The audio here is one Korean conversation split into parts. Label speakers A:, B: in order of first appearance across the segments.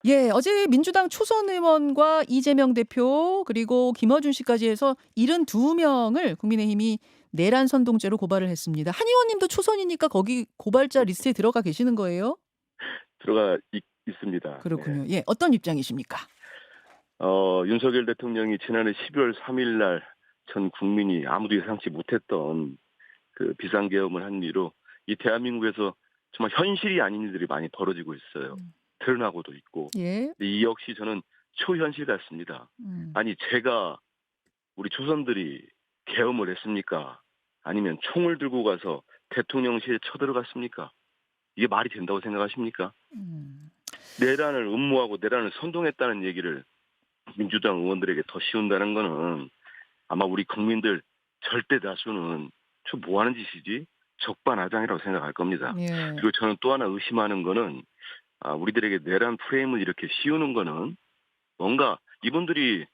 A: 예, 어제 민주당 초선 의원과 이재명 대표 그리고 김어준 씨까지 해서 72명을 국민의힘이 내란 선동죄로 고발을 했습니다. 한 의원님도 초선이니까 거기 고발자 리스트에 들어가 계시는 거예요?
B: 들어가 있습니다. 네.
A: 그렇군요. 예, 어떤 입장이십니까?
B: 윤석열 대통령이 지난해 12월 3일 날 전 국민이 아무도 예상치 못했던 그 비상계엄을 한 이유로 이 대한민국에서 정말 현실이 아닌 일들이 많이 벌어지고 있어요.
A: 음.
B: 드러나고도 있고.
A: 예.
B: 근데 이 역시 저는 초현실 같습니다.
A: 음.
B: 아니 제가 우리 조선들이 계엄을 했습니까? 아니면 총을 들고 가서 대통령실에 쳐들어갔습니까? 이게 말이 된다고 생각하십니까?
A: 음.
B: 내란을 음모하고 내란을 선동했다는 얘기를 민주당 의원들에게 더 씌운다는 거는 아마 우리 국민들 절대 다수는 저 뭐 하는 짓이지? 적반하장이라고 생각할 겁니다.
A: 예.
B: 그리고 저는 또 하나 의심하는 거는 우리들에게 내란 프레임을 이렇게 씌우는 거는 뭔가 이분들이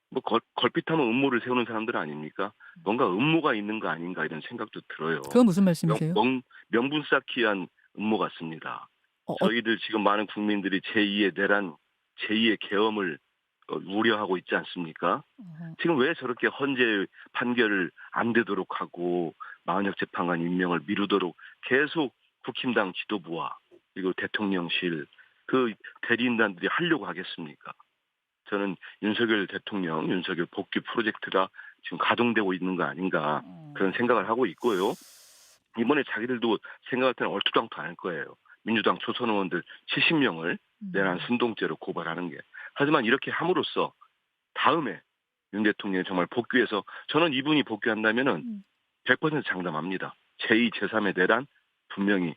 B: 뭐 걸핏하면 음모를 세우는 사람들 아닙니까? 뭔가 음모가 있는 거 아닌가 이런 생각도 들어요.
A: 그건 무슨 말씀이세요?
B: 명분 쌓기한 음모 같습니다.
A: 어, 어,
B: 저희들 지금 많은 국민들이 제2의 내란, 제2의 계엄을 우려하고 있지 않습니까?
A: 어허.
B: 지금 왜 저렇게 헌재 판결을 안 되도록 하고 마은혁 재판관 임명을 미루도록 계속 국힘당 지도부와 그리고 대통령실 그 대리인단들이 하려고 하겠습니까? 저는 윤석열 대통령, 윤석열 복귀 프로젝트가 지금 가동되고 있는 거 아닌가 그런 생각을 하고 있고요. 이번에 자기들도 생각할 때는 얼토당토 않을 거예요. 민주당 초선 의원들 70명을 내란 선동죄로 고발하는 게. 하지만 이렇게 함으로써 다음에 윤 대통령이 정말 복귀해서 저는 이분이 복귀한다면은 100% 장담합니다. 제2, 제3의 내란 분명히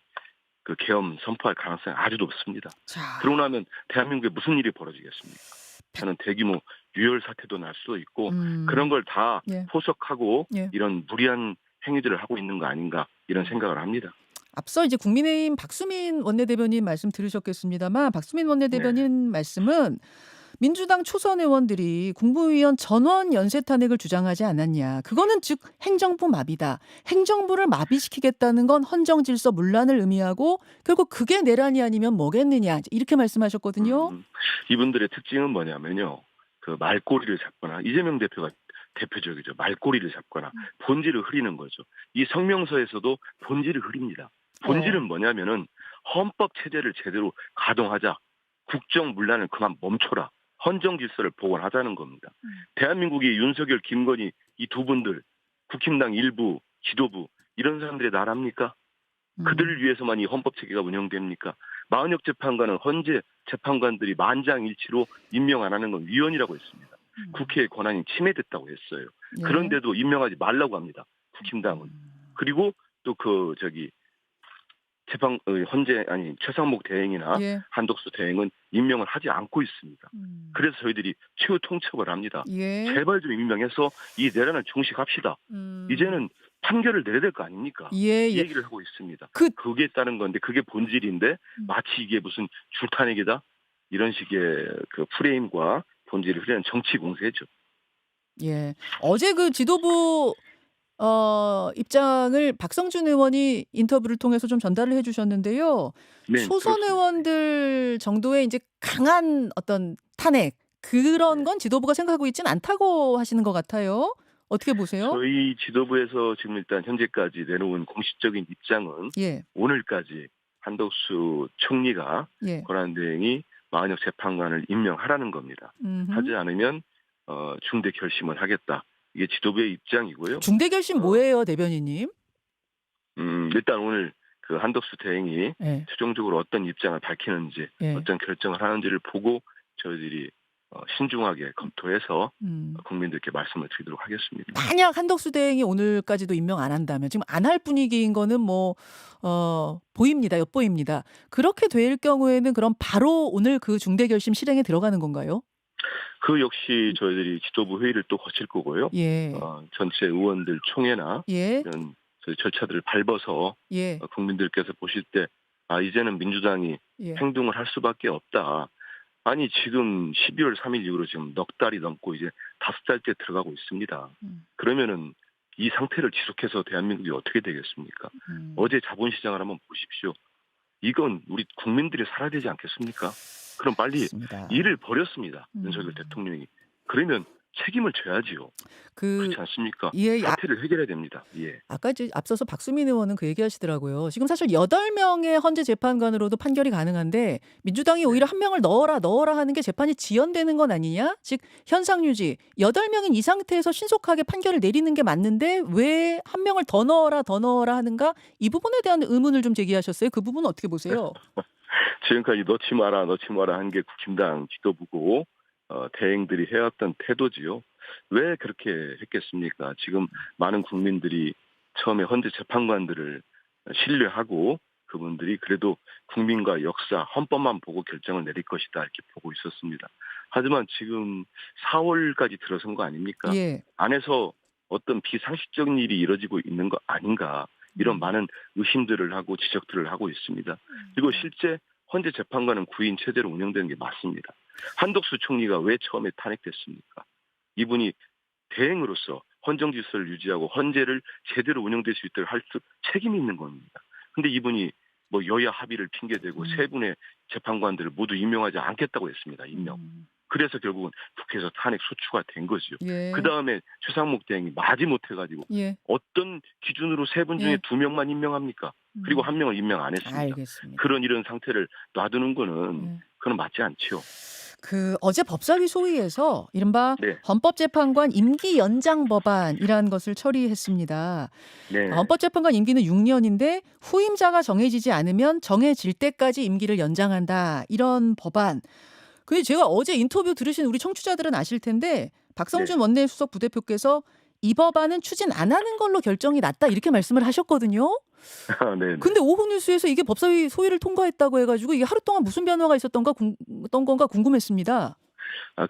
B: 그 계엄 선포할 가능성이 아주 높습니다.
A: 자,
B: 그러고 나면 대한민국에 무슨 일이 벌어지겠습니까? 저는 대규모 유혈 사태도 날 수도 있고 그런 걸 다
A: 예.
B: 포석하고
A: 예.
B: 이런 무리한 행위들을 하고 있는 거 아닌가 이런 생각을 합니다.
A: 앞서 이제 국민의힘 박수민 원내대변인 말씀 들으셨겠습니다만 박수민
B: 네.
A: 원내대변인 말씀은 민주당 초선 의원들이 국무위원 전원 연쇄 탄핵을 주장하지 않았냐. 그거는 즉 행정부 마비다. 행정부를 마비시키겠다는 건 헌정 질서 문란을 의미하고 결국 그게 내란이 아니면 뭐겠느냐. 이렇게 말씀하셨거든요.
B: 이분들의 특징은 뭐냐면요. 그 말꼬리를 잡거나 이재명 대표가 대표적이죠. 말꼬리를 잡거나 본질을 흐리는 거죠. 이 성명서에서도 본질을 흐립니다. 본질은 뭐냐면은 헌법 체제를 제대로 가동하자. 국정 문란을 그만 멈춰라. 헌정 질서를 복원하자는 겁니다. 대한민국이 윤석열, 김건희 이 두 분들 국힘당 일부 지도부 이런 사람들의 나라입니까? 그들을 위해서만 이 헌법 체계가 운영됩니까? 마은혁 재판관은 헌재 재판관들이 만장일치로 임명 안 하는 건 위헌이라고 했습니다. 국회의 권한이 침해됐다고 했어요.
A: 예.
B: 그런데도 임명하지 말라고 합니다. 국힘당은. 그리고 또 헌재 아니 최상목 대행이나
A: 예.
B: 한덕수 대행은 임명을 하지 않고 있습니다. 그래서 저희들이 최후 통첩을 합니다.
A: 예.
B: 제발 좀 임명해서 이 내란을 종식합시다. 이제는 판결을 내려야 될 거 아닙니까?
A: 예,
B: 이
A: 예.
B: 얘기를 하고 있습니다.
A: 그
B: 그게 따른 건데 그게 본질인데 마치 이게 무슨 줄타내기다 이런 식의 그 프레임과 본질을 흐리는 정치 공세죠.
A: 예. 어제 그 지도부 입장을 박성준 의원이 인터뷰를 통해서 좀 전달을 해 주셨는데요.
B: 네,
A: 초선
B: 들었습니다.
A: 의원들 정도의 이제 강한 어떤 탄핵 그런
B: 네.
A: 건 지도부가 생각하고 있진 않다고 하시는 것 같아요. 어떻게 보세요?
B: 저희 지도부에서 지금 일단 현재까지 내놓은 공식적인 입장은
A: 예.
B: 오늘까지 한덕수 총리가
A: 예.
B: 권한대행이 마은혁 재판관을 임명하라는 겁니다.
A: 음흠.
B: 하지 않으면 중대 결심을 하겠다. 이게 지도부의 입장이고요.
A: 중대 결심
B: 어,
A: 뭐예요, 대변인님?
B: 일단 오늘 그 한덕수 대행이
A: 예.
B: 최종적으로 어떤 입장을 밝히는지,
A: 예.
B: 어떤 결정을 하는지를 보고 저희들이 신중하게 검토해서
A: 음.
B: 국민들께 말씀을 드리도록 하겠습니다.
A: 만약 한덕수 대행이 오늘까지도 임명 안 한다면 지금 안 할 분위기인 거는 뭐 보입니다. 엿보입니다. 그렇게 될 경우에는 그럼 바로 오늘 그 중대 결심 실행에 들어가는 건가요?
B: 그 역시 저희들이 지도부 회의를 또 거칠 거고요.
A: 예.
B: 전체 의원들 총회나
A: 예.
B: 이런 저희 절차들을 밟아서
A: 예.
B: 국민들께서 보실 때 이제는 민주당이
A: 예.
B: 행동을 할 수밖에 없다. 아니 지금 12월 3일 이후로 지금 넉 달이 넘고 이제 5달째 들어가고 있습니다. 그러면은 이 상태를 지속해서 대한민국이 어떻게 되겠습니까? 어제 자본시장을 한번 보십시오. 이건 우리 국민들이 살아야 되지 않겠습니까? 그럼 빨리
A: 맞습니다.
B: 일을 버렸습니다. 윤석열
A: 음.
B: 대통령이. 그러면 책임을 져야지요.
A: 그
B: 그렇지 않습니까?
A: 예,
B: 사태를 해결해야 됩니다. 예.
A: 아까 이제 앞서서 박수민 의원은 그 얘기하시더라고요. 지금 사실 8명의 헌재 재판관으로도 판결이 가능한데 민주당이 오히려
B: 네.
A: 한 명을 넣어라 하는 게 재판이 지연되는 건 아니냐? 즉 현상 유지. 8명인 이 상태에서 신속하게 판결을 내리는 게 맞는데 왜 한 명을 더 넣어라 하는가? 이 부분에 대한 의문을 좀 제기하셨어요. 그 부분은 어떻게 보세요?
B: 지금까지 넣지 마라 한 게 국힘당 지도부고 대행들이 해왔던 태도지요. 왜 그렇게 했겠습니까? 지금 많은 국민들이 처음에 헌재 재판관들을 신뢰하고 그분들이 그래도 국민과 역사, 헌법만 보고 결정을 내릴 것이다 이렇게 보고 있었습니다. 하지만 지금 4월까지 들어선 거 아닙니까?
A: 예.
B: 안에서 어떤 비상식적인 일이 이뤄지고 있는 거 아닌가 이런 많은 의심들을 하고 지적들을 하고 있습니다. 그리고 실제 헌재 재판관은 구인 체제로 운영되는 게 맞습니다. 한덕수 총리가 왜 처음에 탄핵됐습니까? 이분이 대행으로서 헌정 질서를 유지하고 헌재를 제대로 운영될 수 있도록 할 책임이 있는 겁니다. 근데 이분이 뭐 여야 합의를 핑계대고 세 분의 재판관들을 모두 임명하지 않겠다고 했습니다. 임명. 그래서 결국은 국회에서 탄핵 소추가 된 거죠.
A: 예.
B: 그 다음에 최상목 대행이 마지못해가지고
A: 예.
B: 어떤 기준으로 세 분 중에
A: 예.
B: 2명만 임명합니까? 그리고 한 명을 임명 안 했습니다.
A: 알겠습니다.
B: 그런 이런 상태를 놔두는 거는
A: 예.
B: 그건 맞지 않죠.
A: 그 어제 법사위 소위에서 이른바
B: 네.
A: 헌법재판관 임기 연장 법안이라는 것을 처리했습니다.
B: 네.
A: 헌법재판관 임기는 6년인데 후임자가 정해지지 않으면 정해질 때까지 임기를 연장한다. 이런 법안. 근데 제가 어제 인터뷰 들으신 우리 청취자들은 아실 텐데 박성준
B: 네.
A: 원내수석 부대표께서 이 법안은 추진 안 하는 걸로 결정이 났다. 이렇게 말씀을 하셨거든요.
B: 네.
A: 근데 오후 뉴스에서 이게 법사위 소위를 통과했다고 해가지고 이게 하루 동안 무슨 변화가 어떤 건가 궁금했습니다.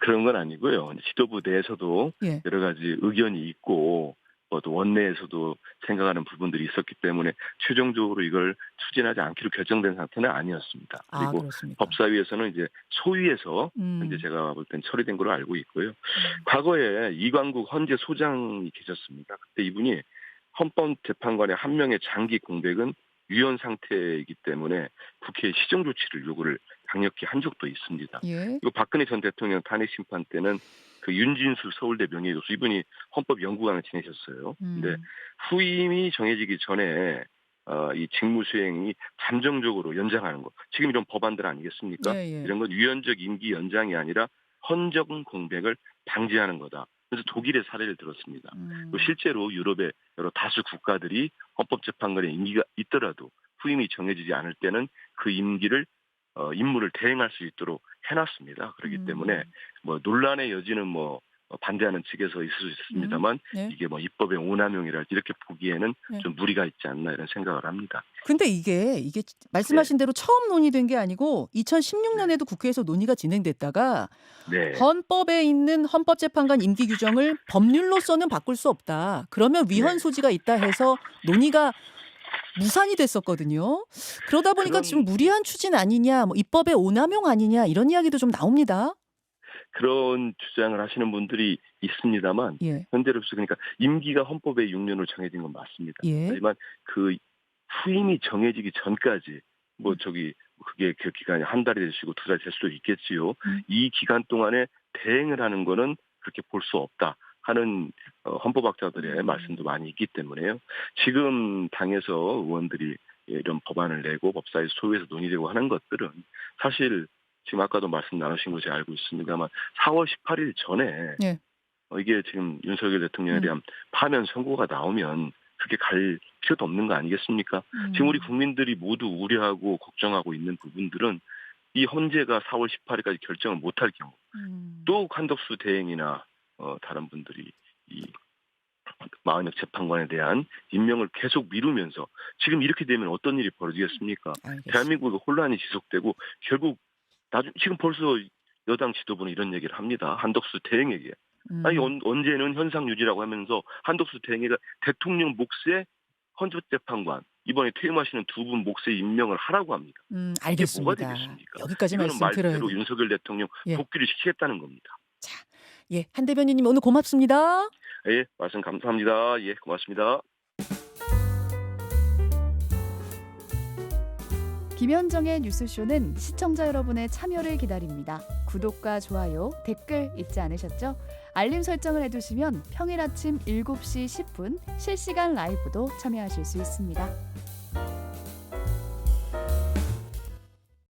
B: 그런 건 아니고요. 지도부 내에서도
A: 예.
B: 여러 가지 의견이 있고 또 원내에서도 생각하는 부분들이 있었기 때문에 최종적으로 이걸 추진하지 않기로 결정된 상태는 아니었습니다. 그리고
A: 그렇습니까?
B: 법사위에서는 이제 소위에서 현재 제가 볼 땐 처리된 걸로 알고 있고요. 과거에 이광국 헌재 소장이 계셨습니다. 그때 이분이 헌법재판관의 한 명의 장기 공백은 위헌 상태이기 때문에 국회에 시정 조치를 요구를 강력히 한 적도 있습니다.
A: 예.
B: 그리고 박근혜 전 대통령 탄핵 심판 때는 그 윤진수 서울대 명예교수 이분이 헌법연구관을 지내셨어요. 근데 후임이 정해지기 전에 이 직무 수행이 잠정적으로 연장하는 것. 지금 이런 법안들 아니겠습니까?
A: 예, 예.
B: 이런 건 유연적 임기 연장이 아니라 헌정 공백을 방지하는 거다. 그래서 독일의 사례를 들었습니다. 또 실제로 유럽의 여러 다수 국가들이 헌법재판관의 임기가 있더라도 후임이 정해지지 않을 때는 그 임기를 임무를 대행할 수 있도록 해놨습니다. 그렇기 때문에 뭐 논란의 여지는 뭐 반대하는 측에서 있을 수 있습니다만
A: 네.
B: 이게 뭐 입법의 오남용이랄지 이렇게 보기에는
A: 네.
B: 좀 무리가 있지 않나 이런 생각을 합니다.
A: 근데 이게 말씀하신 대로 처음 논의된 게 아니고 2016년에도 국회에서 논의가 진행됐다가
B: 네.
A: 헌법에 있는 헌법재판관 임기 규정을 법률로서는 바꿀 수 없다. 그러면 위헌 소지가 있다 해서 논의가 무산이 됐었거든요. 그러다 보니까 지금 무리한 추진 아니냐, 뭐 입법의 오남용 아니냐 이런 이야기도 좀 나옵니다.
B: 그런 주장을 하시는 분들이 있습니다만
A: 예.
B: 현재로서 그러니까 임기가 헌법에 6년으로 정해진 건 맞습니다.
A: 예.
B: 하지만 그 후임이 정해지기 전까지 그게 그 기간이 한 달이 될 수 있고 두 달 될 수도 있겠지요. 이 기간 동안에 대행을 하는 거는 그렇게 볼 수 없다 하는 헌법학자들의 말씀도 많이 있기 때문에요. 지금 당에서 의원들이 이런 법안을 내고 법사위 소위에서 논의되고 하는 것들은 사실 지금 아까도 말씀 나누신 거 제가 알고 있습니다만 4월 18일 전에
A: 예.
B: 이게 지금 윤석열 대통령에 대한 파면 선고가 나오면 그렇게 갈 필요도 없는 거 아니겠습니까? 지금 우리 국민들이 모두 우려하고 걱정하고 있는 부분들은 이 헌재가 4월 18일까지 결정을 못할 경우 또 한덕수 대행이나 다른 분들이 이 마흔역 재판관에 대한 임명을 계속 미루면서 지금 이렇게 되면 어떤 일이 벌어지겠습니까?
A: 알겠습니다.
B: 대한민국의 혼란이 지속되고 결국 지금 벌써 여당 지도부는 이런 얘기를 합니다. 한덕수 대행에게. 아니 언제는 현상 유지라고 하면서 한덕수 대행이가 대통령 몫의 헌법재판관 이번에 퇴임하시는 두 분 몫의 임명을 하라고 합니다.
A: 알겠습니다.
B: 이게 뭐가 되겠습니까?
A: 여기까지
B: 이거는
A: 말씀 들어야
B: 말대로
A: 돼요.
B: 윤석열 대통령
A: 예.
B: 복귀를 시키겠다는 겁니다.
A: 예, 한 대변인님 오늘 고맙습니다.
B: 예, 말씀 감사합니다. 예, 고맙습니다.
C: 김현정의 뉴스쇼는 시청자 여러분의 참여를 기다립니다. 구독과 좋아요, 댓글 잊지 않으셨죠? 알림 설정을 해두시면 평일 아침 7시 10분 실시간 라이브도 참여하실 수 있습니다.